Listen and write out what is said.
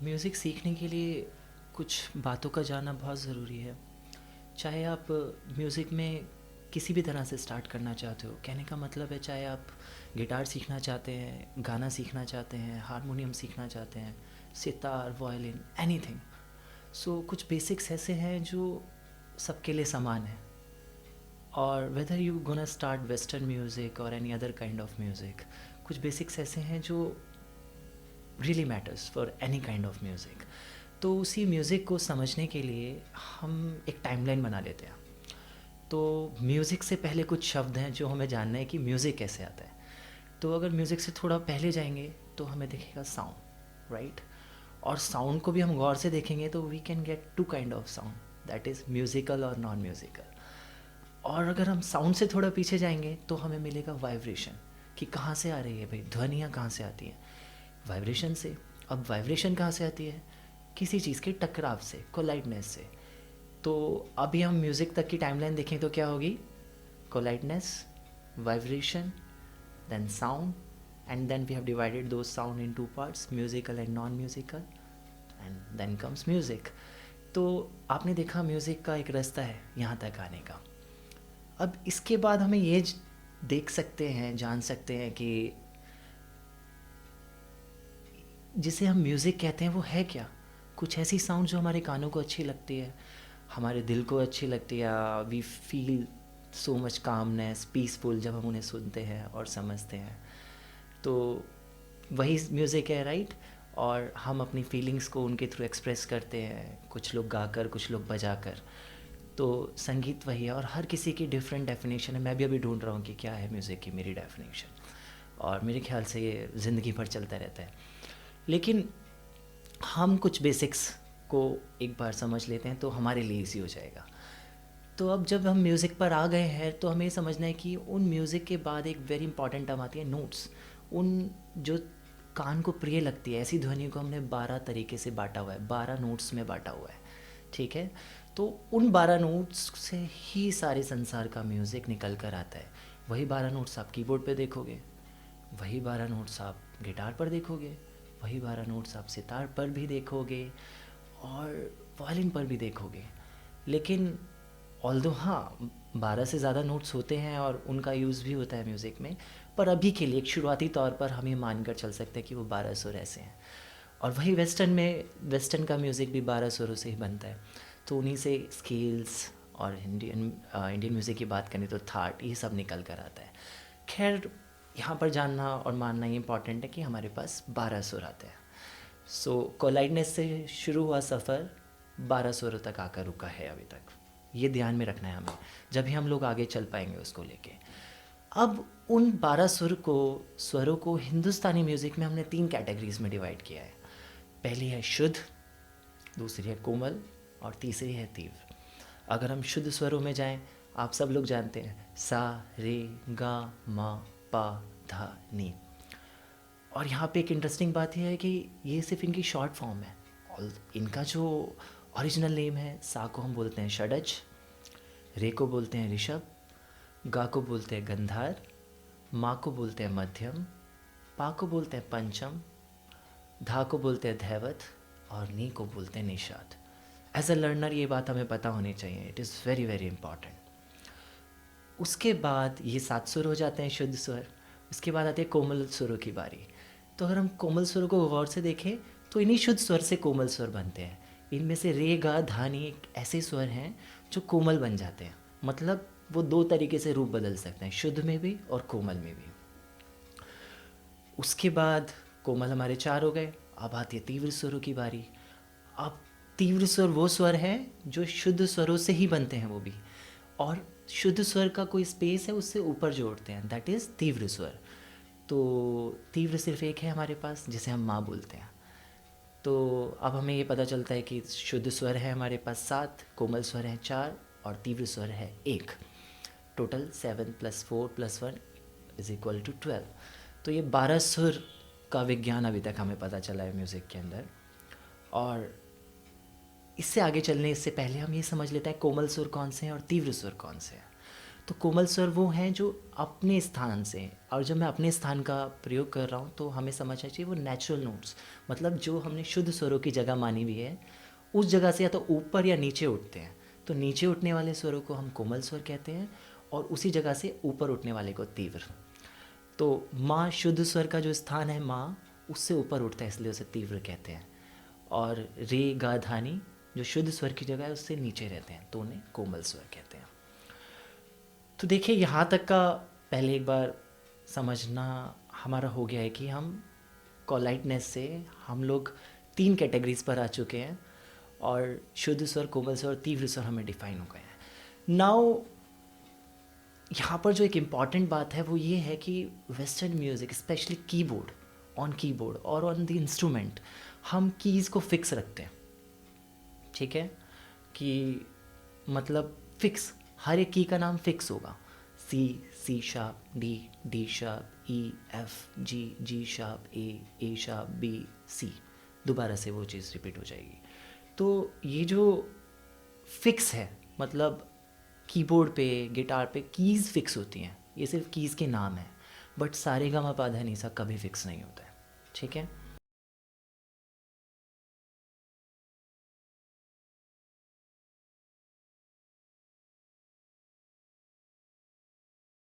Music सीखने के लिए कुछ बातों का जानना बहुत ज़रूरी है। चाहे आप म्यूज़िक में किसी भी तरह से स्टार्ट करना चाहते हो, कहने का मतलब है चाहे आप गिटार सीखना चाहते हैं, गाना सीखना चाहते हैं, हारमोनियम सीखना चाहते हैं, सितार, वायलिन, एनीथिंग। सो कुछ बेसिक्स ऐसे हैं जो सबके लिए समान है। और whether you gonna start western music और any other kind of music, कुछ बेसिक्स ऐसे हैं जो really matters for any kind of music. तो उसी म्यूज़िक को समझने के लिए हम एक टाइमलाइन बना लेते हैं। तो म्यूज़िक से पहले कुछ शब्द हैं जो हमें जानना है कि म्यूज़िक कैसे आता है। तो अगर म्यूज़िक से थोड़ा पहले जाएंगे तो हमें दिखेगा साउंड, राइट। और साउंड को भी हम गौर से देखेंगे तो we can get to kind of sound, that is musical और नॉन म्यूज़िकल। और अगर हम साउंड से थोड़ा पीछे जाएंगे तो हमें मिलेगा वाइब्रेशन, कि कहाँ से आ रही है भाई, ध्वनियाँ कहाँ से आती हैं, वाइब्रेशन से। अब वाइब्रेशन कहाँ से आती है, किसी चीज़ के टकराव से, कोलाइडनेस से। तो अभी हम म्यूज़िक तक की टाइमलाइन देखें तो क्या होगी, कोलाइडनेस, vibration, then sound, and then we have divided दो sound into parts, musical and non musical, and then comes music. तो आपने देखा म्यूज़िक का एक रास्ता है यहाँ तक आने का। अब इसके बाद हमें ये देख सकते हैं, जान सकते हैं कि जिसे हम म्यूज़िक कहते हैं वो है क्या। कुछ ऐसी साउंड जो हमारे कानों को अच्छी लगती है, हमारे दिल को अच्छी लगती है, we feel so much calmness, peaceful जब हम उन्हें सुनते हैं और समझते हैं। तो वही म्यूज़िक है, राइट। और हम अपनी फीलिंग्स को उनके थ्रू एक्सप्रेस करते हैं, कुछ लोग गाकर, कुछ लोग बजाकर। तो संगीत वही है और हर किसी की डिफरेंट डेफिनेशन है। मैं भी अभी ढूंढ रहा हूँ कि क्या है म्यूज़िक की मेरी डेफिनेशन, और मेरे ख्याल से ये ज़िंदगी भर चलता रहता है। लेकिन हम कुछ बेसिक्स को एक बार समझ लेते हैं तो हमारे लिए ईजी हो जाएगा। तो अब जब हम म्यूज़िक पर आ गए हैं तो हमें समझना है कि उन म्यूज़िक के बाद एक वेरी इंपॉर्टेंट टर्म आती है, नोट्स। उन जो कान को प्रिय लगती है ऐसी ध्वनि को हमने 12 तरीके से बांटा हुआ है, 12 नोट्स में बांटा हुआ है, ठीक है। तो उन 12 नोट्स से ही सारे संसार का म्यूज़िक निकल कर आता है। वही 12 नोट्स आप कीबोर्ड पे देखोगे, वही 12 नोट्स आप गिटार पर देखोगे, वही 12 नोट्स आप सितार पर भी देखोगे और वायलिन पर भी देखोगे। लेकिन ऑल्दो हाँ, 12 से ज़्यादा नोट्स होते हैं और उनका यूज़ भी होता है म्यूज़िक में, पर अभी के लिए एक शुरुआती तौर पर हम ये मानकर चल सकते हैं कि वो 12 सुर ऐसे हैं। और वही वेस्टर्न में, वेस्टर्न का म्यूज़िक भी 12 सुरों से ही बनता है। तो उन्हीं से स्केल्स, और इंडियन म्यूज़िक की बात करें तो थाट, ये सब निकल कर आता है। खैर, यहाँ पर जानना और मानना ये इम्पॉर्टेंट है कि हमारे पास 12 सुर आते हैं। सो कोलाइडनेस से शुरू हुआ सफ़र 12 सुरों तक आकर रुका है अभी तक। ये ध्यान में रखना है हमें, जब भी हम लोग आगे चल पाएंगे उसको लेके। अब उन 12 स्वरों को हिंदुस्तानी म्यूज़िक में हमने 3 कैटेगरीज में डिवाइड किया है। पहली है शुद्ध, दूसरी है कोमल, और तीसरी है तीव्र। अगर हम शुद्ध स्वरों में जाएं, आप सब लोग जानते हैं सा, रे, गा, मा, पा, धा, नी। और यहाँ पे एक इंटरेस्टिंग बात यह है कि ये सिर्फ इनकी शॉर्ट फॉर्म है। और इनका जो ओरिजिनल नेम है, सा को हम बोलते हैं षडज, रे को बोलते हैं ऋषभ, गा को बोलते हैं गंधार, मा को बोलते हैं मध्यम, पा को बोलते हैं पंचम, धा को बोलते हैं धैवत, और नी को बोलते हैं निषाद। एज अ लर्नर ये बात हमें पता होनी चाहिए, it is very very important. उसके बाद ये 7 सुर हो जाते हैं शुद्ध स्वर। उसके बाद आते हैं कोमल सुरों की बारी। तो अगर हम कोमल सुरों को गौर से देखें तो इन्हीं शुद्ध स्वर से कोमल स्वर बनते हैं। इनमें से रे, गा, धा, नी एक ऐसे स्वर हैं जो कोमल बन जाते हैं। मतलब वो 2 तरीके से रूप बदल सकते हैं, शुद्ध में भी और कोमल में भी। उसके बाद कोमल हमारे 4 हो गए। अब आती है तीव्र स्वरों की बारी। अब तीव्र स्वर वो स्वर हैं जो शुद्ध स्वरों से ही बनते हैं वो भी, और शुद्ध स्वर का कोई स्पेस है उससे ऊपर जोड़ते हैं, दैट इज़ तीव्र स्वर। तो तीव्र सिर्फ एक है हमारे पास जिसे हम माँ बोलते हैं। तो अब हमें ये पता चलता है कि शुद्ध स्वर है हमारे पास 7, कोमल स्वर है 4, और तीव्र स्वर है 1। टोटल 7 + 4 + 1 = 12। तो ये 12 सुर का विज्ञान अभी तक हमें पता चला है म्यूज़िक के अंदर। और इससे आगे चलने इससे पहले हम ये समझ लेते हैं कोमल सुर कौन से हैं और तीव्र सुर कौन से हैं। तो कोमल स्वर वो हैं जो अपने स्थान से, और जब मैं अपने स्थान का प्रयोग कर रहा हूँ तो हमें समझना चाहिए वो नेचुरल नोट्स, मतलब जो हमने शुद्ध स्वरों की जगह मानी हुई है उस जगह से या तो ऊपर या नीचे उठते हैं। तो नीचे उठने वाले स्वरों को हम कोमल स्वर कहते हैं और उसी जगह से ऊपर उठने वाले को तीव्र। तो माँ शुद्ध स्वर का जो स्थान है माँ, उससे ऊपर उठता है इसलिए उसे तीव्र कहते हैं। और रे गा धानी जो शुद्ध स्वर की जगह है उससे नीचे रहते हैं तो उन्हें कोमल स्वर कहते हैं। तो देखिए यहाँ तक का पहले एक बार समझना हमारा हो गया है कि हम कोलाइटनेस से हम लोग 3 कैटेगरीज पर आ चुके हैं और शुद्ध स्वर, कोमल स्वर और तीव्र स्वर हमें डिफाइन हो गए हैं। नाउ यहाँ पर जो एक इम्पॉर्टेंट बात है वो ये है कि western music specially keyboard, on keyboard और ऑन द इंस्ट्रूमेंट हम कीज़ को फिक्स रखते हैं। ठीक है, कि मतलब फिक्स, हर एक की का नाम फिक्स होगा। C, C sharp, D, D sharp, E, F, G, G sharp, A sharp, B, C, दोबारा से वो चीज़ रिपीट हो जाएगी। तो ये जो फिक्स है, मतलब कीबोर्ड पे, गिटार पे कीज़ फिक्स होती हैं, ये सिर्फ कीज़ के नाम है, बट सारे गा मा पा धा नी सा कभी फिक्स नहीं होता है। ठीक है,